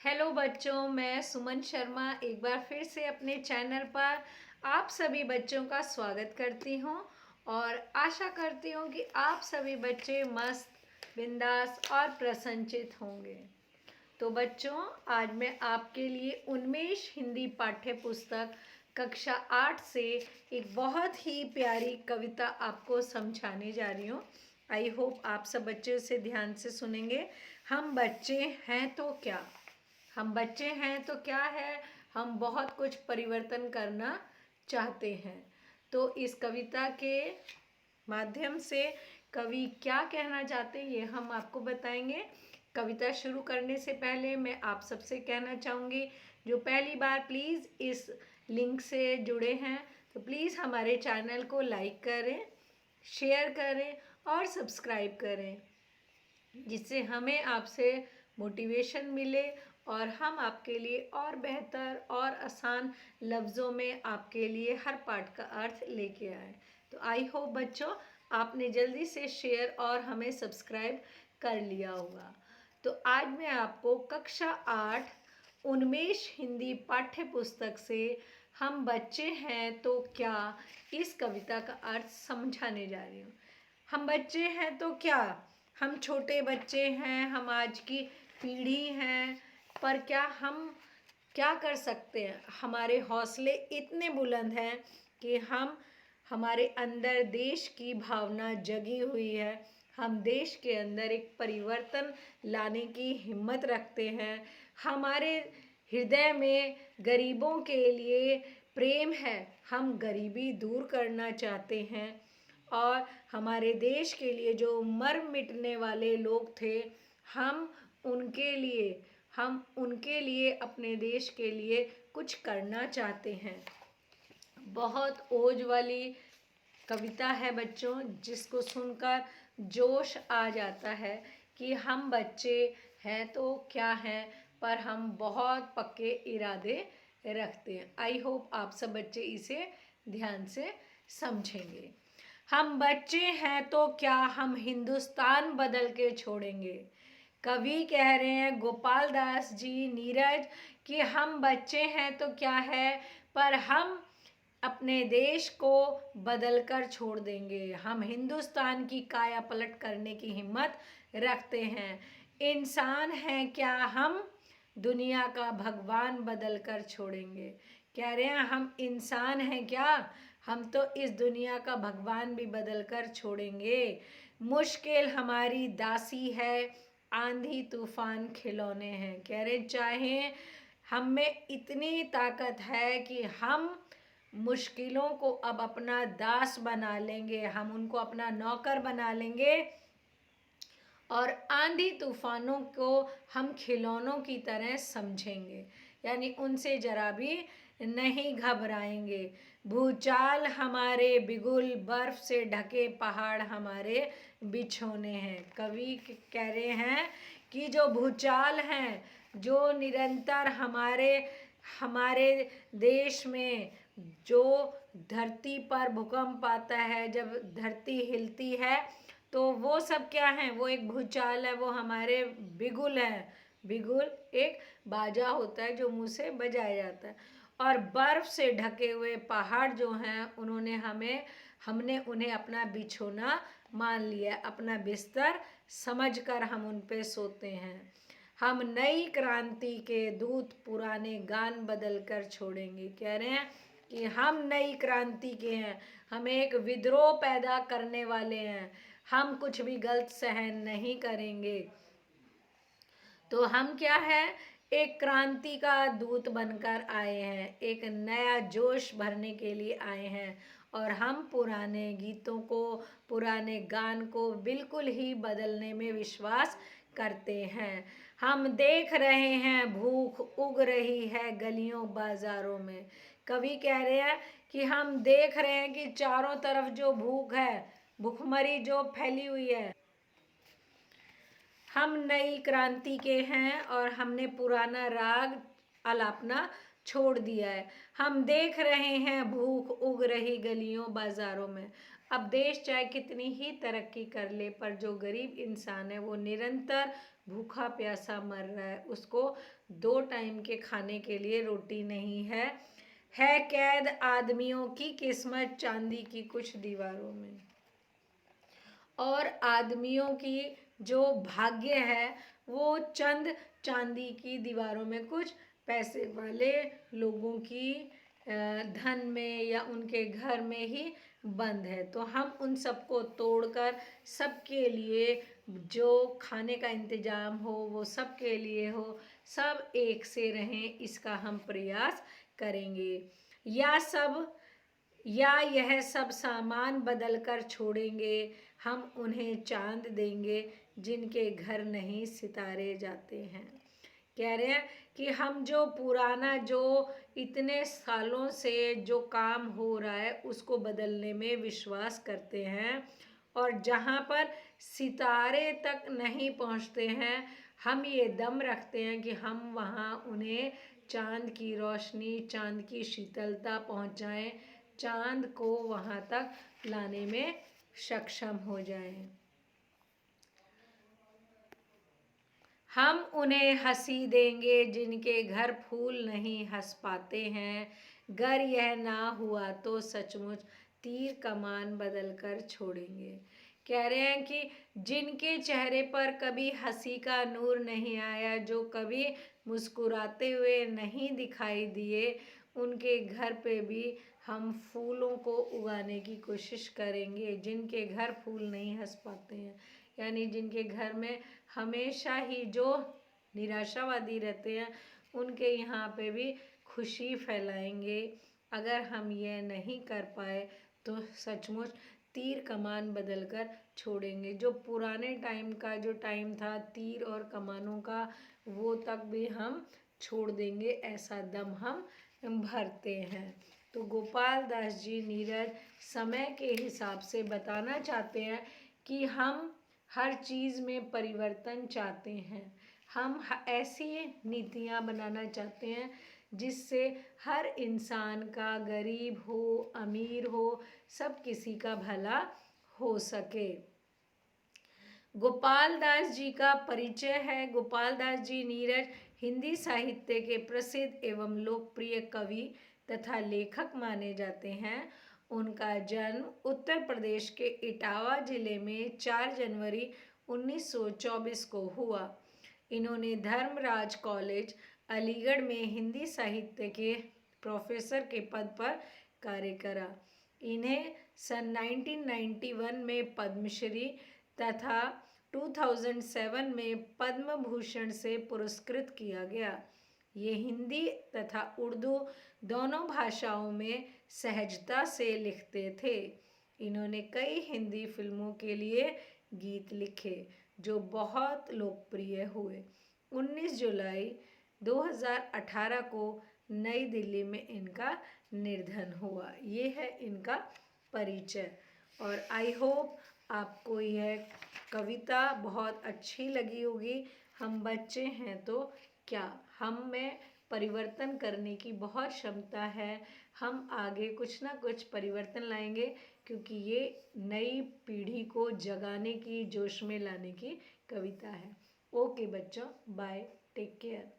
Hello बच्चों, मैं सुमन शर्मा एक बार फिर से अपने चैनल पर आप सभी बच्चों का स्वागत करती हूँ और आशा करती हूँ कि आप सभी बच्चे मस्त, बिंदास और प्रसन्नचित होंगे। तो बच्चों, आज मैं आपके लिए उन्मेष हिंदी पाठ्य पुस्तक कक्षा 8 से एक बहुत ही प्यारी कविता आपको समझाने जा रही हूँ। आई होप आप सब बच्चे उसे ध्यान से सुनेंगे। हम बच्चे हैं तो क्या, हम बच्चे हैं तो क्या है, हम बहुत कुछ परिवर्तन करना चाहते हैं। तो इस कविता के माध्यम से कवि क्या कहना चाहते हैं ये हम आपको बताएंगे। कविता शुरू करने से पहले मैं आप सबसे कहना चाहूँगी, जो पहली बार प्लीज़ इस लिंक से जुड़े हैं तो प्लीज़ हमारे चैनल को लाइक करें, शेयर करें और सब्सक्राइब करें, जिससे हमें आपसे मोटिवेशन मिले और हम आपके लिए और बेहतर और आसान लफ्ज़ों में आपके लिए हर पाठ का अर्थ लेके आए। तो आई होप बच्चों आपने जल्दी से शेयर और हमें सब्सक्राइब कर लिया होगा। तो आज मैं आपको कक्षा 8 उन्मेष हिंदी पाठ्य पुस्तक से हम बच्चे हैं तो क्या, इस कविता का अर्थ समझाने जा रही हूँ। हम बच्चे हैं तो क्या, हम छोटे बच्चे हैं, हम आज की पीढ़ी हैं, पर क्या हम क्या कर सकते हैं। हमारे हौसले इतने बुलंद हैं कि हम, हमारे अंदर देश की भावना जगी हुई है। हम देश के अंदर एक परिवर्तन लाने की हिम्मत रखते हैं। हमारे हृदय में गरीबों के लिए प्रेम है, हम गरीबी दूर करना चाहते हैं। और हमारे देश के लिए जो मर मिटने वाले लोग थे, हम उनके लिए अपने देश के लिए कुछ करना चाहते हैं। बहुत ओज वाली कविता है बच्चों, जिसको सुनकर जोश आ जाता है कि हम बच्चे हैं तो क्या हैं, पर हम बहुत पक्के इरादे रखते हैं। आई होप आप सब बच्चे इसे ध्यान से समझेंगे। हम बच्चे हैं तो क्या, हम हिंदुस्तान बदल के छोड़ेंगे। कवि कह रहे हैं गोपाल दास जी नीरज कि हम बच्चे हैं तो क्या है, पर हम अपने देश को बदल कर छोड़ देंगे। हम हिंदुस्तान की काया पलट करने की हिम्मत रखते हैं। इंसान हैं क्या हम, दुनिया का भगवान बदल कर छोड़ेंगे। कह रहे हैं हम इंसान हैं क्या, हम तो इस दुनिया का भगवान भी बदल कर छोड़ेंगे। मुश्किल हमारी दासी है, आंधी तूफान खिलौने हैं। कह रहे चाहे हम में इतनी ताकत है कि हम मुश्किलों को अब अपना दास बना लेंगे, हम उनको अपना नौकर बना लेंगे और आंधी तूफानों को हम खिलौनों की तरह समझेंगे, यानी उनसे जरा भी नहीं घबराएंगे। भूचाल हमारे बिगुल, बर्फ से ढके पहाड़ हमारे बिछोने हैं। कवि कह रहे हैं कि जो भूचाल हैं, जो निरंतर हमारे देश में जो धरती पर भूकंप आता है, जब धरती हिलती है तो वो सब क्या हैं, वो एक भूचाल है, वो हमारे बिगुल है। बिगुल एक बाजा होता है जो मुंह से बजाया जाता है। और बर्फ से ढके हुए पहाड़ जो हैं, हमने उन्हें अपना बिछोना मान लिया, अपना बिस्तर समझकर हम उन पे सोते हैं। हम नई क्रांति के दूत, पुराने गान बदल कर छोड़ेंगे। कह रहे हैं कि हम नई क्रांति के हैं, हम एक विद्रोह पैदा करने वाले हैं, हम कुछ भी गलत सहन नहीं करेंगे। तो हम क्या है, एक क्रांति का दूत बनकर आए हैं, एक नया जोश भरने के लिए आए हैं। और हम पुराने गीतों को, पुराने गान को बिल्कुल ही बदलने में विश्वास करते हैं। हम देख रहे हैं भूख उग रही है गलियों बाजारों में। कवि कह रहे हैं कि हम देख रहे हैं कि चारों तरफ जो भूख है, भूखमरी जो फैली हुई है। हम नई क्रांति के हैं और हमने पुराना राग आलापना छोड़ दिया है। हम देख रहे हैं भूख उग रही गलियों बाजारों में। अब देश चाहे कितनी ही तरक्की कर ले, पर जो गरीब इंसान है वो निरंतर भूखा प्यासा मर रहा है, उसको 2 टाइम के खाने के लिए रोटी नहीं है कैद आदमियों की किस्मत चांदी की कुछ दीवारों में। और आदमियों की जो भाग्य है वो चंद चांदी की दीवारों में, कुछ पैसे वाले लोगों की धन में या उनके घर में ही बंद है। तो हम उन सबको तोड़कर सबके लिए जो खाने का इंतजाम हो वो सबके लिए हो, सब एक से रहें, इसका हम प्रयास करेंगे। या यह सब सामान बदल कर छोड़ेंगे, हम उन्हें चांद देंगे जिनके घर नहीं सितारे जाते हैं। कह रहे हैं कि हम जो पुराना जो इतने सालों से जो काम हो रहा है उसको बदलने में विश्वास करते हैं, और जहाँ पर सितारे तक नहीं पहुँचते हैं हम ये दम रखते हैं कि हम वहाँ उन्हें चांद की रोशनी, चांद की शीतलता पहुँचाएं, चांद को वहाँ तक लाने में सक्षम हो जाएं। हम उन्हें हंसी देंगे जिनके घर फूल नहीं हंस पाते हैं, गर यह ना हुआ तो सचमुच तीर कमान बदल कर छोड़ेंगे। कह रहे हैं कि जिनके चेहरे पर कभी हंसी का नूर नहीं आया, जो कभी मुस्कुराते हुए नहीं दिखाई दिए, उनके घर पे भी हम फूलों को उगाने की कोशिश करेंगे। जिनके घर फूल नहीं हंस पाते हैं, यानी जिनके घर में हमेशा ही जो निराशावादी रहते हैं, उनके यहाँ पे भी खुशी फैलाएंगे। अगर हम ये नहीं कर पाए तो सचमुच तीर कमान बदल कर छोड़ेंगे। जो पुराने टाइम का जो टाइम था तीर और कमानों का, वो तक भी हम छोड़ देंगे, ऐसा दम हम भरते हैं। तो गोपाल दास जी नीरज समय के हिसाब से बताना चाहते हैं कि हम हर चीज़ में परिवर्तन चाहते हैं। हम ऐसी नीतियाँ बनाना चाहते हैं जिससे हर इंसान का, गरीब हो अमीर हो, सब किसी का भला हो सके। गोपाल दास जी का परिचय है। गोपाल दास जी नीरज हिंदी साहित्य के प्रसिद्ध एवं लोकप्रिय कवि तथा लेखक माने जाते हैं। उनका जन्म उत्तर प्रदेश के इटावा जिले में 4 जनवरी 1924 को हुआ। इन्होंने धर्मराज कॉलेज अलीगढ़ में हिंदी साहित्य के प्रोफेसर के पद पर कार्य करा। इन्हें सन 1991 में पद्मश्री तथा 2007 में पद्म भूषण से पुरस्कृत किया गया। ये हिंदी तथा उर्दू दोनों भाषाओं में सहजता से लिखते थे। इन्होंने कई हिंदी फिल्मों के लिए गीत लिखे जो बहुत लोकप्रिय हुए। 19 जुलाई 2018 को नई दिल्ली में इनका निधन हुआ। ये है इनका परिचय। और आई होप आपको यह कविता बहुत अच्छी लगी होगी। हम बच्चे हैं तो क्या हम में परिवर्तन करने की बहुत क्षमता है। हम आगे कुछ ना कुछ परिवर्तन लाएंगे, क्योंकि ये नई पीढ़ी को जगाने की, जोश में लाने की कविता है। ओके बच्चों, बाय, टेक केयर।